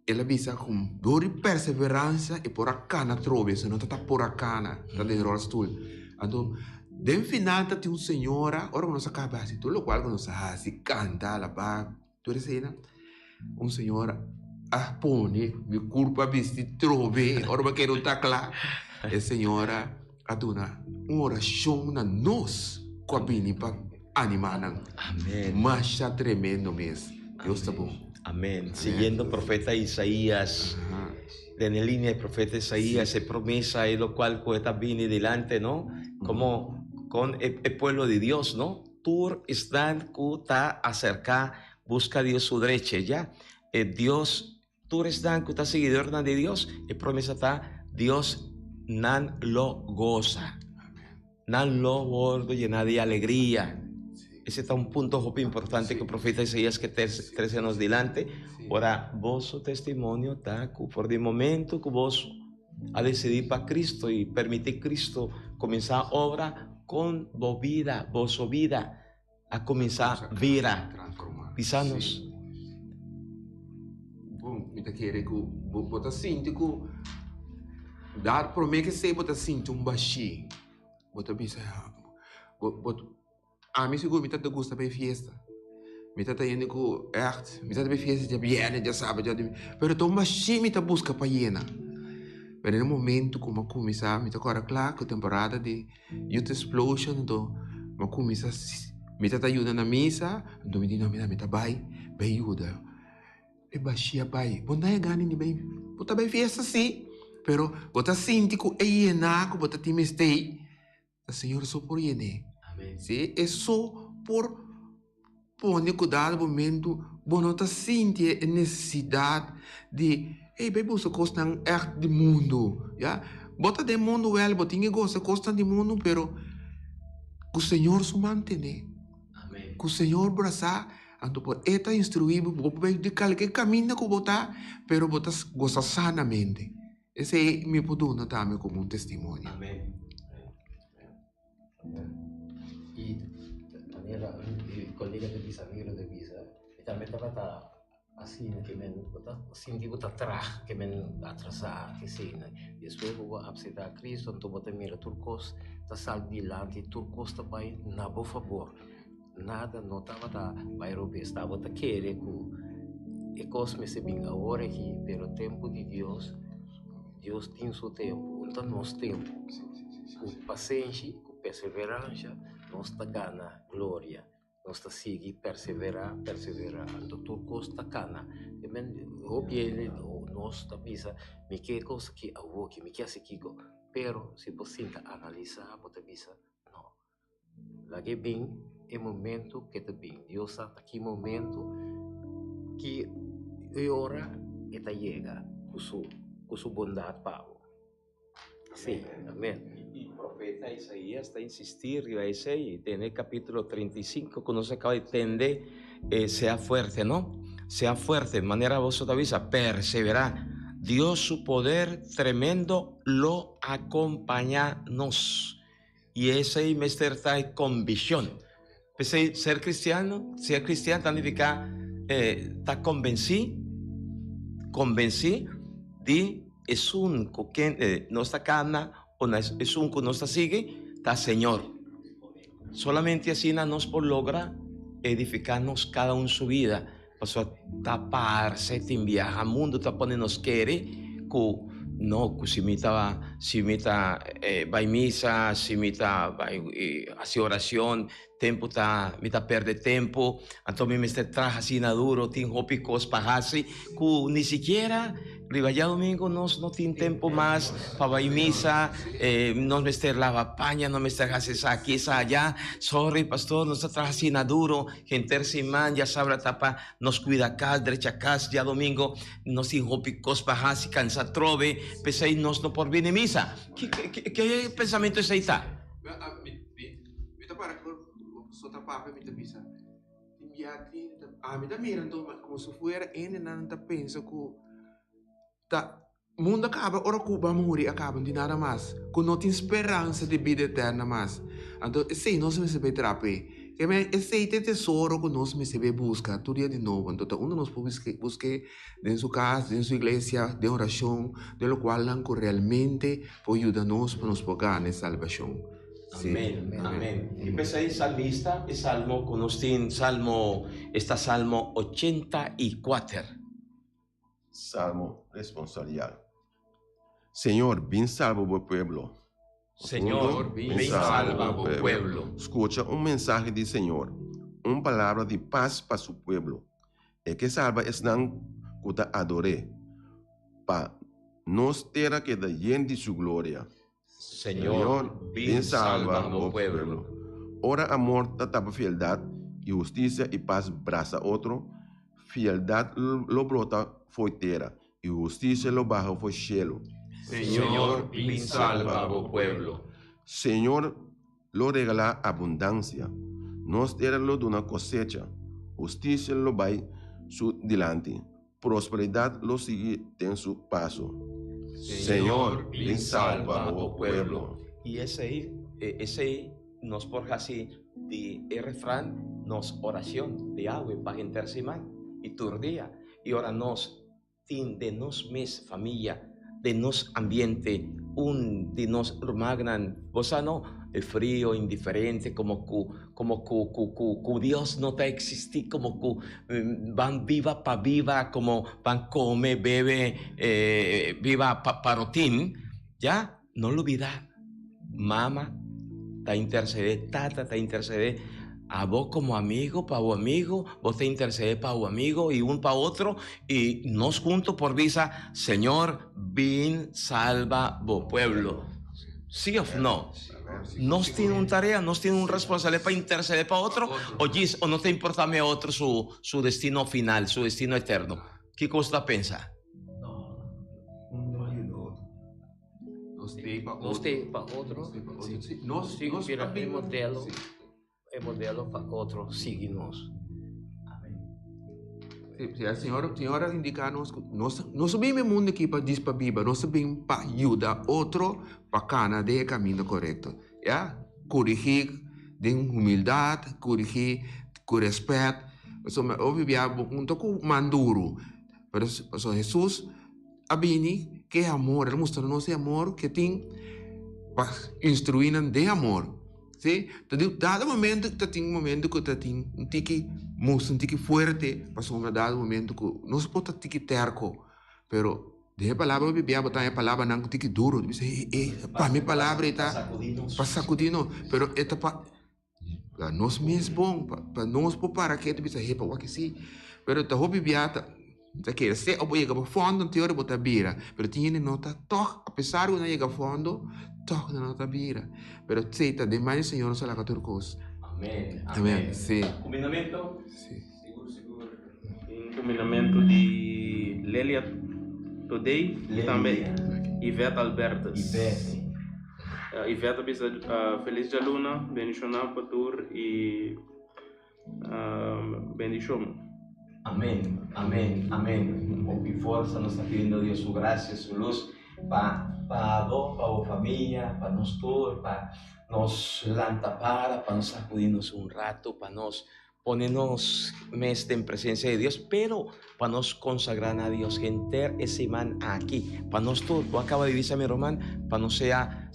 ela bisa com dor e perseverança e por a cana trove se não tá por a cana tá de rolstool ando den final tá tem senhora ora nossa cabeça tudo o qual nossa se canta la ba tu resena senhora pone mi culpa bisti trove ora ba quero tá claro e senhora aduna uma oração na nós com a bini para animar Amén. mas tá tremendo mesmo Deus está bom. Amén. Siguiendo profeta Isaías, en la línea del profeta Isaías, se promesa y lo cual está viene delante, ¿no? Como con el pueblo de Dios, ¿no? Tú están cuta acerca, busca Dios su derecha, ¿ya? Dios, tú están cuta seguidor de Dios, y promesa está, Dios nan lo goza, nan lo bordo llena de alegría. Ese está un punto importante que el profeta Isaías que 13 años delante. Ahora, vos su testimonio está por el momento que vos a decidir para Cristo y permitir Cristo comenzar obra con vos vida a comenzar vida. Pisanos. Bom, me querer que bota sinto que dar para mim que sei bota sinto baixi. Bota bisa. A mim seguro me tá gosta bem festa. Me tá indo com echt, me tá bem festa já viene, já sabe, já. Pero tô baixi me tá busca para hiena. Pero no momento como começar, me tá agora claro que a temporada de Youth Explosion, então, mas começa me tá ajuda na missa, então me diz me tá bem ajuda. E baixia pai, bom daí ganha ni bem, bota bem festa sim, pero bota sintico e hiena, bota time stay. O Senhor só por hiena. Amém. Sim, é só por pôr cuidado no momento, bom não tá sentindo a necessidade de bem busca costa echt do mundo, já? Bota do mundo well, botinha gosta costa do mundo, pero que o Senhor se mantém. Amém. Que o Senhor braçar, então por eta instruir, por de qualquer caminho que botar, pero botas gosta sanamente. Esse é me pode também como testemunho. Amém. Y manera colega de visa, amigo de visa, y también estaba así, que me sentí que atrás, que me atrasaba, que sí, después hubo absenta a Cristo, entonces mira turcos, está salvilante, turcos está para na por favor, nada no estaba para Europa, estaba para querer que cosme se venga ahora aquí, pero tiempo de Dios tem su tempo, então nosso tempo, com paciência, com perseverança, nós está gana glória, nós está seguir perseverar, então tudo custa cana. Também obviamente nós está pensa, me que coisa que eu que me que assim que pero se você analisar, você pensa, não. Lá que bem é momento que está bem, Deus está aqui momento que é hora que está chega, com sua bondade para sí, amén. Y el profeta Isaías está a insistir y va a decir, y en el capítulo 35, que no se acaba de entender, sea fuerte, ¿no? Sea fuerte, de manera vos avisa, perseverar. Dios su poder tremendo lo acompañanos. Y ese está en convicción. Pues, ser cristiano significa estar convencido de es un que no está cana o es un que no está sigue, está Señor. Solamente así nos por logra edificarnos cada uno su vida. Pasó taparse, te enviar al mundo, te pone nos quiere, no, si mita va a misa, si mita va hacia oración, tempo mita perde tempo, entonces me está traje así na duro, tengo picos para así, ni siquiera riba ya domingo nos no tiene tiempo más para ir misa, no me esté lava paña, no me esté haciendo aquí, esa allá, sorry pastor, no está trabajando duro, gente man, ya sabrá tapa, nos cuida acá, derecha acá, ya domingo, nos hijo picos bajas y cansa trove, pese ahí nos no por bien misa. ¿Qué pensamiento es ahí está? Mita para que sota papa mita bisa. Mita mirando como si fuera nanta pensa que tá mundo acaba, ora que vamos morrer acaba de nada mais, que não tem esperança de vida eterna mais. Então, esse nós me sabe terapia. Que me esse tesouro que nós me sabe buscar todo dia de novo. Então, onde nós podemos buscar dentro sua casa, dentro sua igreja, de oração, de lo qual que realmente pode ajudar-nos para nos pagar nessa salvação. Amén, amén. Y pues ahí salmista, el salmo, conocen salmo, está salmo 84. Salmo responsorial. Senhor, bem salva o pueblo. Señor, ven salva o pueblo. Escucha mensaje de Senhor, palavra de paz para su pueblo. E que salva es nan que adore, para nos terá que da lleno de su gloria. Señor, ven salva o pueblo. Ora amor tapa fieldad y justicia y paz braza otro. Fieldad lo brota foi terra y justicia lo baja foi cielo. Señor, ven salva o pueblo. Señor lo regala abundancia. Nos terá lo de una cosecha. Justicia lo va su delante. Prosperidad lo sigue en su paso. Señor, ven salva o pueblo. Y ese nos porja así de refrán, nos oración de agua para interceder y turdía. Y ahora nos de nos mes familia, de nos ambiente, de nos magnan, no el frío, indiferente, como que Dios no te existe, como que van viva pa viva, como van come, bebe, viva pa rotín, ya, no lo olvida, mamá, te intercede, tata, te intercede, a vos como amigo, para vos amigo, vos te intercede para vos amigo y un para otro, y nos juntos por visa, Señor, ven, salva vos pueblo. ¿Sí o no? Nos tiene una tarea, nos tiene un responsable para interceder para otro, o no te importa a otro su destino final, su destino eterno. ¿Qué cosa piensa? Nos para otro. Nós mira el modelo para otro, síguenos. A senhora indica-nos que nós sabemos mundo aqui para dizer para a Bíblia, nós sabemos para ajudar outro para caminhar de caminho correto. Corrigir de humildade, corrigir com respeito. Obviamente, um pouco manduro. Mas Jesus, a Bini, que é amor, ele mostra-nos amor que tem para instruir de amor. Sim? Então, dado momento que tem um momento que tem um tique moço, um tique forte, passou um dado momento que não se pode tique terco, pero de palavra a Bíblia botar a palavra não tique duro, diz para minha palavra está para sacudir não, pero está para nós mesmo bom, para nós para que tu diz para o que sim, pero tá a Bíblia tá que se o chega para fundo teoria botar bira, pero tinha nota toch, apesar de não chegar fundo toch não nota bira, pero aceita demais Senhor nos la caturcos. Amém. Amém. Sim. Combinamento? Sim. Seguro. Em combinamento de Lélia Todei e também Ivete Albertas. Ivete bisa Feliz de Luna, bendicionar para tur e bendición. Amén, amén, amén. Con mi fuerza nos está pidiendo Dios su gracia, su luz, para vos, para tu familia, para nosotros, para nos lantapara, para nos sacudirnos un rato, para nos ponernos en presencia de Dios, pero para nos consagrar a Dios, gente ese man aquí, para nos todo, acaba de decir mi Román, para no sea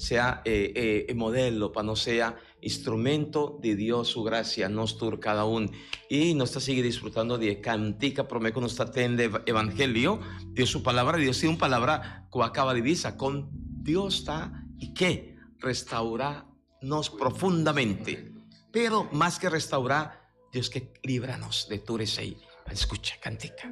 modelo, para no sea instrumento de Dios, su gracia, nos tur cada uno, y nos está sigue disfrutando de cantica, prometo nos está teniendo evangelio, Dios su palabra, Dios tiene una palabra que acaba de decir, con Dios está, y que restaurarnos profundamente, pero más que restaurar, Dios que líbranos de tu resei. Escucha, cantica.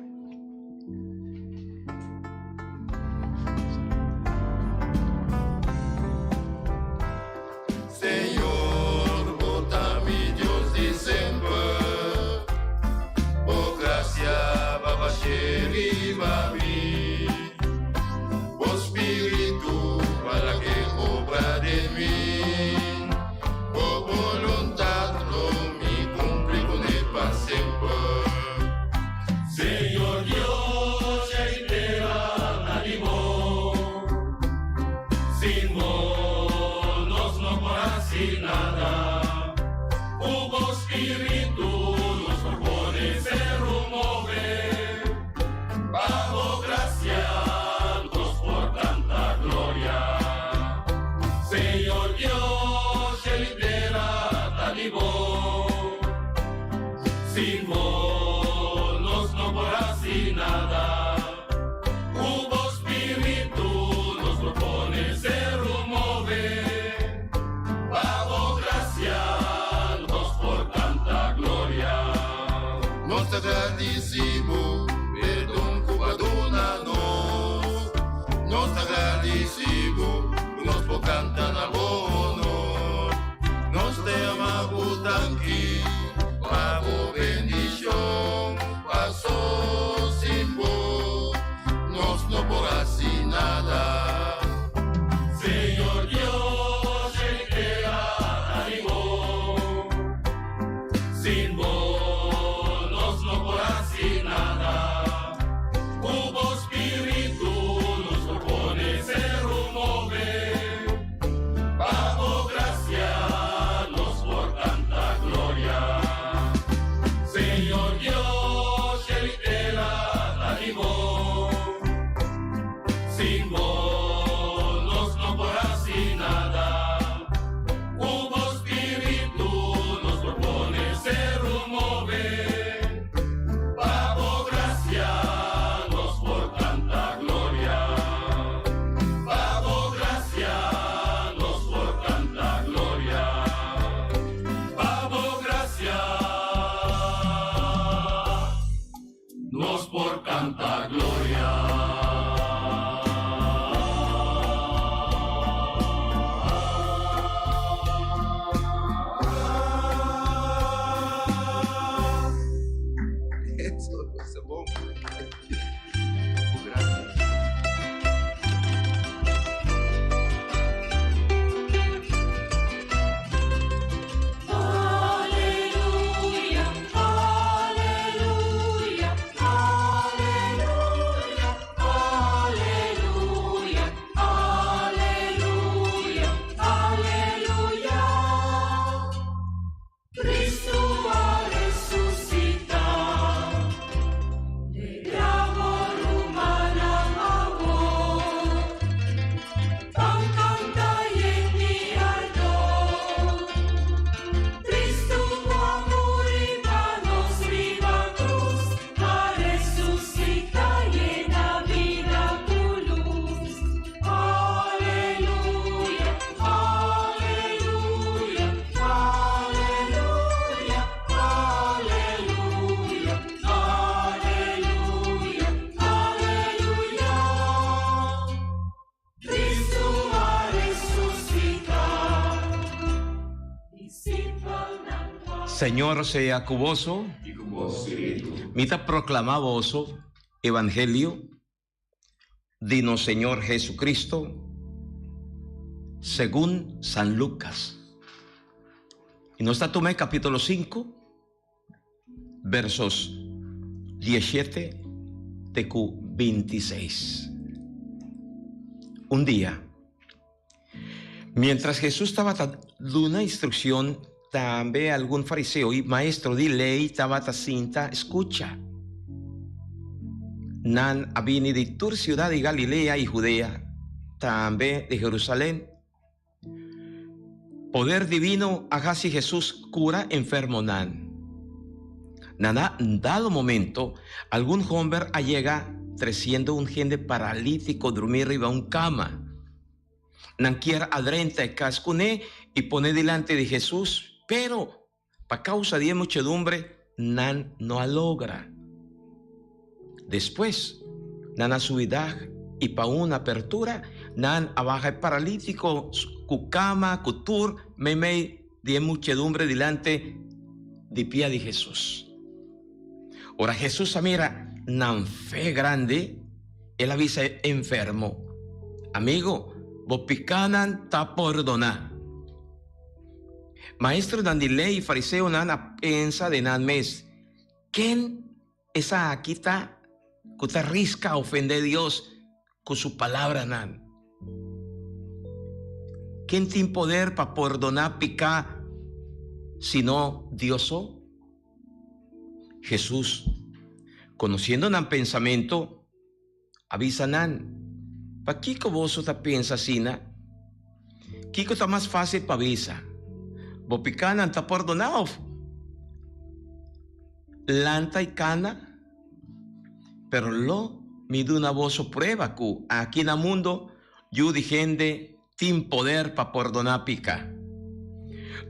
nós te agradecemos, nós por cantar na bono, nós te amamos tanque, para a bendição, passou sem bom, nós não por assim nada. Senhor Deus, Ele te animou, sem bom, nós não por assim nada. O bom Espírito nos propõe ser mover, para a graça nos por tanta glória. Senhor Deus, Ele te animou, sem bom, nós não por assim nada. O bom Espírito nos propõe ser mover, para a graça nos por tanta glória. Para a graça nos por tanta glória. Para a graça nos por tanta glória. Isso é bom. Aleluia, aleluia, aleluia, aleluia, aleluia, aleluia. Cristo ha resucitado, del amor humano amor. Canta y en mi ardor, Cristo amor y manos viva cruz, a resucitar y en la vida tu luz. Aleluya, aleluya, aleluya, aleluya, aleluya, aleluya. Cristo ha resucitado. Señor sea cuboso, mita proclamavoso, evangelio, dino Señor Jesucristo, según San Lucas. Y nos está tomé capítulo 5, versos 17 de 26. Un día, mientras Jesús estaba dando una instrucción, también algún fariseo y maestro de ley estaba cinta, escucha. Nan avini de tur ciudad de Galilea y Judea, también de Jerusalén. Poder divino, ajasi Jesús cura enfermo nan. Nada, dado momento, algún hombre allega treciendo un gente paralítico dormir arriba un cama. Nan quiere adrente cascune y pone delante de Jesús, pero pa causa de muchedumbre, nan no logra. Después, nan a su edad y pa una apertura, nan abaja el paralítico, cu cama, cu tur, meme de muchedumbre delante de pie de Jesús. Ahora Jesús mira, nan fe grande, él avisa enfermo, amigo, vos picanan ta perdonar. Maestro dan de ley y fariseo nan pensa de nan mes, ¿quién esa aquita que te risca a ofender a Dios con su palabra nan? ¿Quién tiene poder para perdonar picar sino Dios? Jesús, conociendo nan pensamiento, avisa nan, ¿para qué vos te piensa sina? ¿Qué está más fácil para avisa? Vos picanan está perdonado. Lanta y cana, pero lo me da una voz prueba que aquí en el mundo yo gente tiene poder para perdonar pica.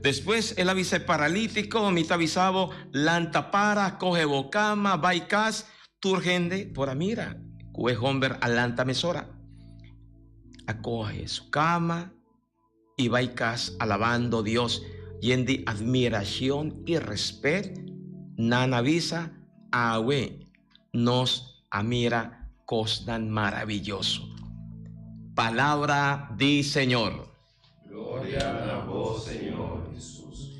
Después él avisa el paralítico, me avisaba, lanta para, coge bocama, va y cas, turgende, por mira, que hombre alanta mesora. acoge su cama y va y cas alabando a Dios y en de admiración y respeto, nana avisa, awe, nos admira cosdan maravilloso. Palabra di Señor. Gloria a vos, Señor Jesús.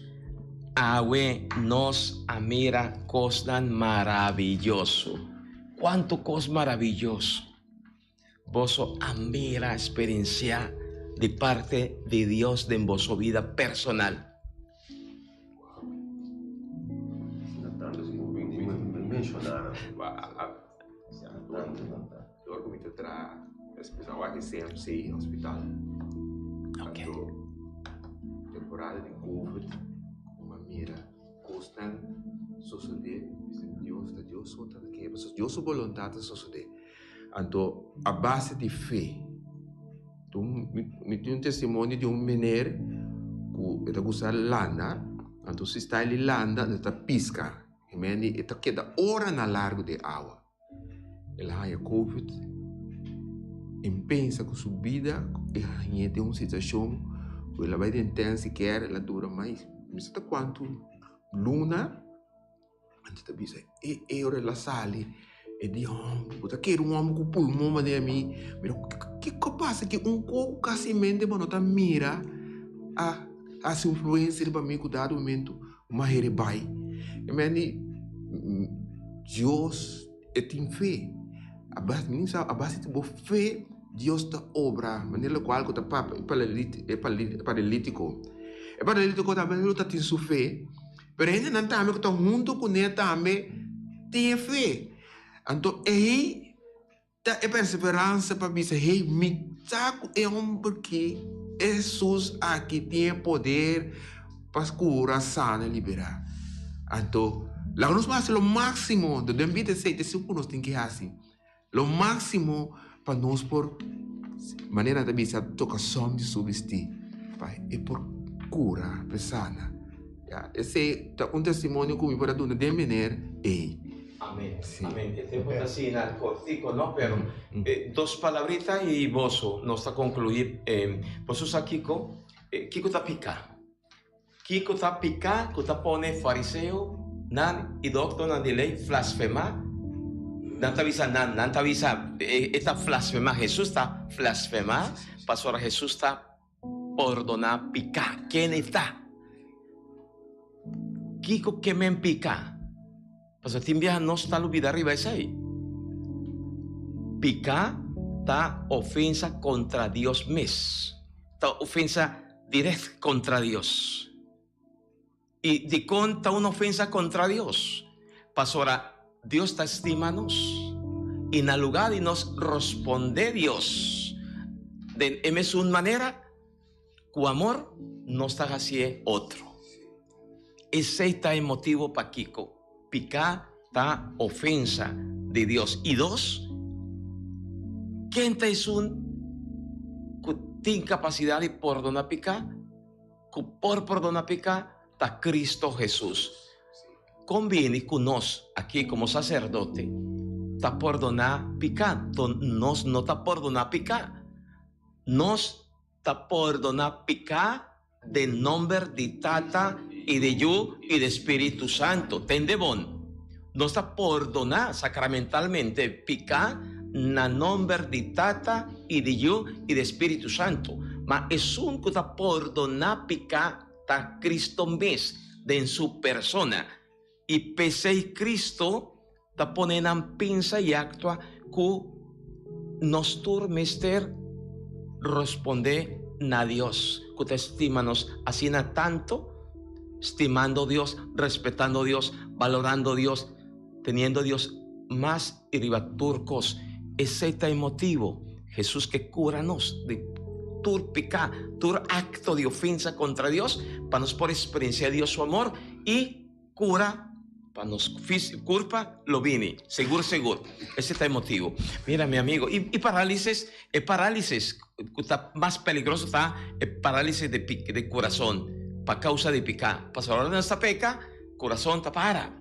Awe nos admira cosdan maravilloso. ¿Cuánto cos maravilloso? Vos admira experiencia de parte de Dios de en vuestra vida personal. Mencionaram. Agora comité tra hospital aqui CMC hospital. Ok. Temporada de Covid, uma mira, constant suceder, Deus solta aqui, mas Deus sua vontade suceder. Então, a base de fé. Então, me tem testemunho de menino que está gostando landa, então se está ali landa, está pisca. E está queda hora na largo de água. Ele tem Covid, e pensa que sua vida é uma situação que ela vai tentar sequer, ela dura mais. Mas está quanto luna, antes de bisa, hora ela sai, e diz, eu quero homem com pulmão, mas de mim, o que passa que pouco casamento, mas não está mira as influências para mim, cuidado momento, uma rebai. Deus tem fé. A base de fé, Deus está obra. Maneira qual que está paralítico. É paralítico também não tem sua fé. Mas ainda não também que está junto com ele também tem fé. Então, aí é perseverança para dizer, hey, me saco é porque Jesus aqui tem poder para curar, sanar e liberar. Então, lá nós vamos fazer o máximo, de 2016, nós temos que fazer assim. O máximo para nós, por maneira de ver a tocação de subsistir, é por cura, para sanar. Esse é um testemunho que me pode dar de maneira. Amén. Sí. Amén. El tiempo está así, cortico, ¿no? Pero dos palabritas y Bozo nos está concluir. Bozo usa Kiko. Kiko está pica. Kiko está pica, que está pone fariseo, nan y doctor nan de ley, blasfema. Nanta avisa nan, nanta avisa, está blasfema. Jesús está blasfema. Pastor Jesús está ordona pica. ¿Quién está? Kiko que me pica. Pastor Timbia no está lo vida arriba ese ahí. Pica está ofensa contra Dios mes. Está ofensa directa contra Dios. Y de conta una ofensa contra Dios. Pastora, Dios está estimándonos. Y en el lugar de nos responde Dios. De una manera, cu amor no está haciendo otro. Ese está el motivo para Kiko. Picar está ofensa de Dios. Y dos, ¿quién es un que tiene capacidad de perdonar picar? Que por perdonar picar está Cristo Jesús. Conviene con nos, aquí como sacerdote, está perdonar picar. Nos no está perdonar picar. Nos está perdonar picar de nombre de Tata y de yo y de Espíritu Santo. Tende bon. No está perdonar sacramentalmente pica na nombre de Tata y de yo y de Espíritu Santo. Ma es un que está perdonar pica ta Cristo mes de en su persona. Y pese Cristo está poniendo en pinza y actúa que nos turmester responde a Dios. Que te estímanos así na tanto. Estimando a Dios, respetando a Dios, valorando a Dios, teniendo a Dios más turcos. Ese es el motivo. Jesús que cúranos de tur pica, tur acto de ofensa contra Dios, para nos por experiencia de Dios su amor y cura, para nos culpa lo viene, seguro. Ese es el motivo. Mira, mi amigo, y parálisis, más peligroso está el parálisis de corazón. Para causa de picar. Para ahora no está peca, corazón está para.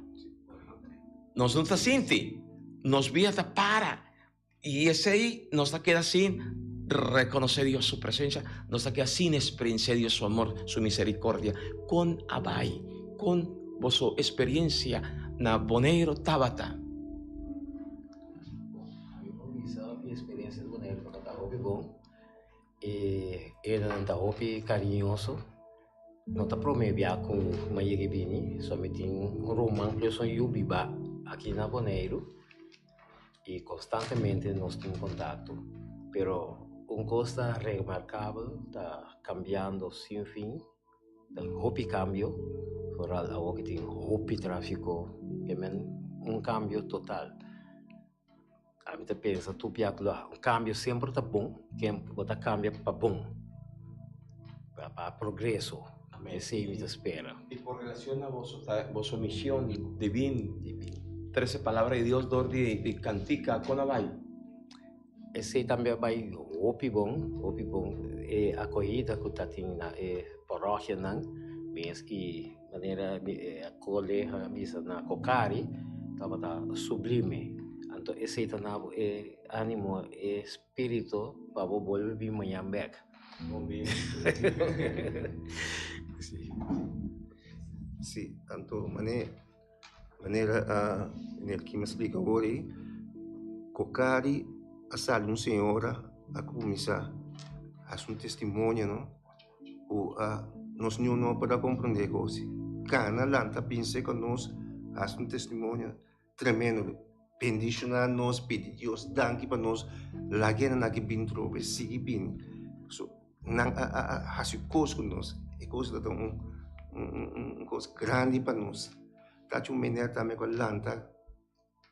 Nos no está sinti, nos vía está para. Y ese ahí nos queda sin reconocer Dios su presencia, no está queda sin experiencia Dios su amor, su misericordia. Con Abai, con vuestra experiencia, na Bonaire Tabata. Mi experiencia de Bonaire está hopi bom. Era está hopi carinhoso. Não está promovendo com Maia Bini, somente um romance plus um yubiba aqui na Bonaire. E constantemente nós temos contato. Pero coisa remarcável está cambiando sem fim. Hopi cambio, vooral ook het hopi tráfico, é cambio total. A mim pensa, tu piaclo, cambio sempre está bom, que bota cambia para bom, para progresso. Essa é a minha espera. Y por relación a vuestra misión divina, 13 palabras de Dios, Dordi de Cantica, con Abai. Esse também vai hopi bom, acolhida que está na paróquia não, mas e maneira acolher a missa na Cocari, estava sublime. Então esse também ânimo e espírito para volver bem amanhã back. Sì, tanto maneira nel que me explica agora, Cocari assale un senhora a começar a um testemunho, não? O nós não para compreender coisas. Cana lanta pensa que nós faz um testemunho tremendo. Bendicionar nós, pedir Deus, danke para nós, laguena na que bin trobe, sigue bin. So, nang faz coisas com nós, é coisa da coisa grande para nós. Tá um menino também com lanta,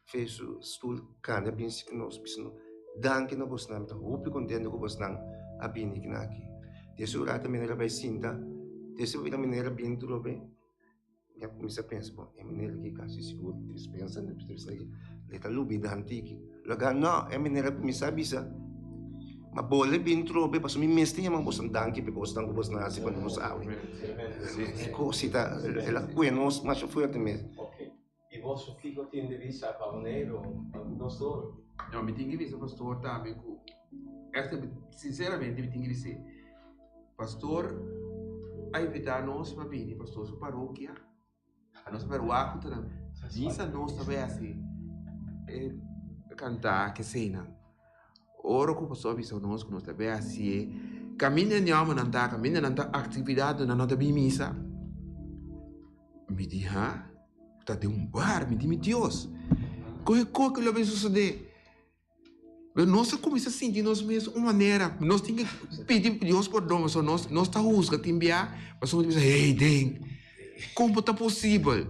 fez o estudo, cana pensa que nós precisamos. Danke na bos namin, hupi contento ko bos nang abini kinaki. Deso rata minera bay sinta, deso ila minera bintu robe. Ya kumisa pensa po, minera ki kasi siguro, pensa na pitris lagi, leta lubi dantiki. Laga no, minera kumisa bisa. Mabole bintu robe, paso mi mesti niya mga bos ang danke, because nang bos na si panos awi. Ko sita, ela buenos, mas fuerte mes. E vosso fico tem divisa para Bonaire, pastor? Não, me tem que dizer, pastor, também, sinceramente, me tem que dizer, pastor, a evitar nós para vir, pastor, sua paróquia, a nossa paróquia, diz a nós também assim, cantar, que cena. Ora que o pastor avisa nós, que nós também assim, caminha de alma, caminha na atividade, na nossa missa. Me diz, tá de bar, me diz, Deus, corre que ele vai suceder. Mas nós começamos a sentir nós mesmos uma maneira, nós temos que pedir a Deus perdão, mas nós estamos buscando enviar, mas nós temos que dizer, ei, den, como é possível?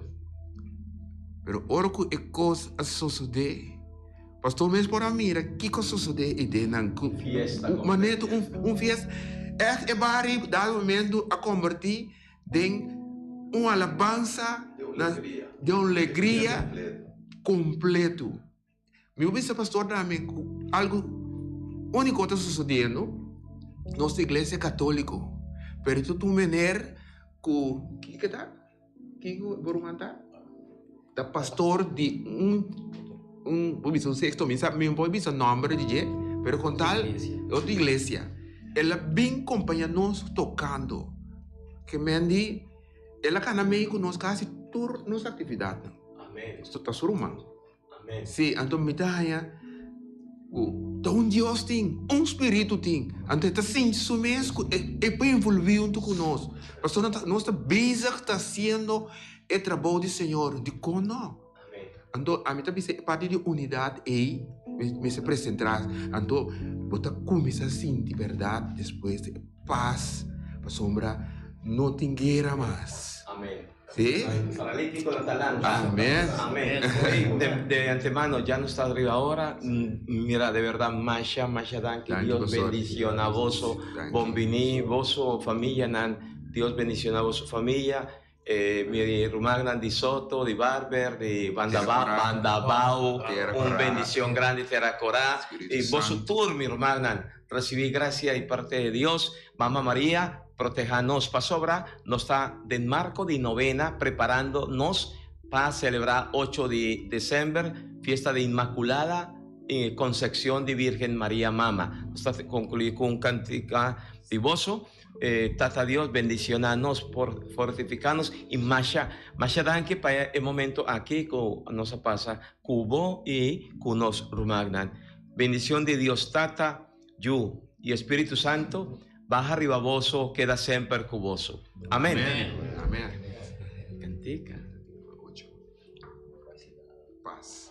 Mas ora que é coisa a suceder, pastor mesmo para mim, que coisa suceder e den, maneira festa, é bari dado momento a convertir em uma alabança de uma alegria completo. Meu pastor também algo único está sucedendo nossa igreja católica, pero tu maneira que tá que borumanta da pastor de um sexto missa me pode dizer nome de pero com tal outra igreja ela bem acompanha nós tocando que mendi ela cana meio conosco quase toda nossa atividade. Amém. Está surumando. Amém. Sim, então me dá Deus tem, espírito tem, então está sentindo isso mesmo, é bem envolvido conosco. Pastor, nós está busy está sendo o trabalho do Senhor, de como? Então, a mim está é parte de unidade e me se apresentar. Então, você começa a sentir verdade, depois de paz, para sombra, não tem guerra mais. Amém. ¿Sí? Paralítico la talanta. Amén. Amén. De antemano, ya no está arriba ahora. Mira, de verdad, Masha, Dan, que Dios bendiciona a vos, Bombini, vos, familia, Dios bendiciona a vos, familia. Mi rumagnan di Soto, di Barber, di Bandabao, una bendición grande, Teracorá. Y vos, tour, mi rumagnan, recibí gracia y parte de Dios. Mamá María, protéjanos para sobra, nos está de marco de novena preparándonos para celebrar 8 de diciembre, fiesta de Inmaculada Concepción de Virgen María Mama. Está concluir con un cántica divoso. Tata Dios, bendicionanos por fortificarnos y masha dan que para el momento aquí con nos pasa cubo y con nos rumagnan. Bendición de Dios Tata, Yu y Espíritu Santo, baja arriba voso, queda siempre cuboso. Amén. Amén. Amén. Cantica. Paz.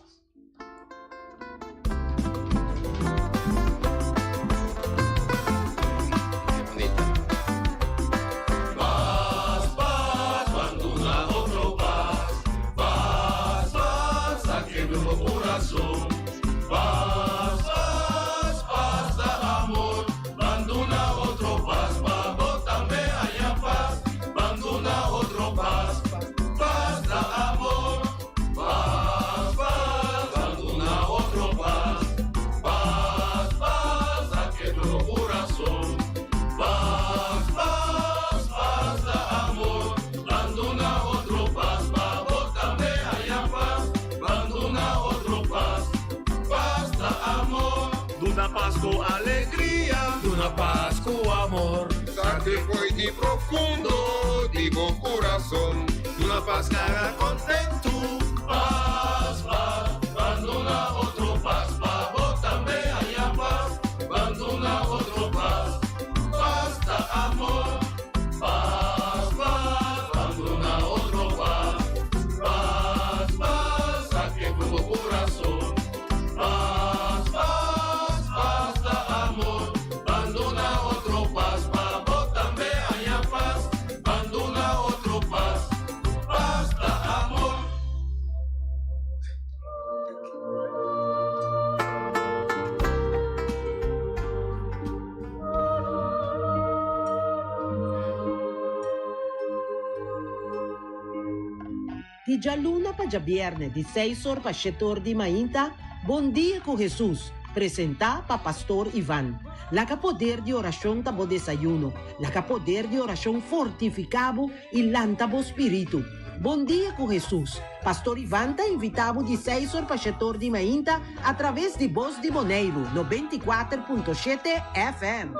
Foi de profundo, digo coração, uma paz cara contento. Paz, paz, abandona outro paz, paz, também há paz, abandona outro paz, paz da amor. Paz, paz, abandona outro paz, paz, paz, aqui pro coração. Paz, paz, paz da amor, abandona outro paz, Di già luna pa già viernes, di 6 horas pa 7 horas di mainta, Bom Dia com Jesus, presenta pa Pastor Ivan. La que poder de oración tabo desayuno, la que poder de oración fortificado y lantabo espíritu. Bom Dia com Jesus. Pastor Ivan tá invitado de 6 horas pa 7 horas di mainta através de Voz de Boneiro, 94.7 FM.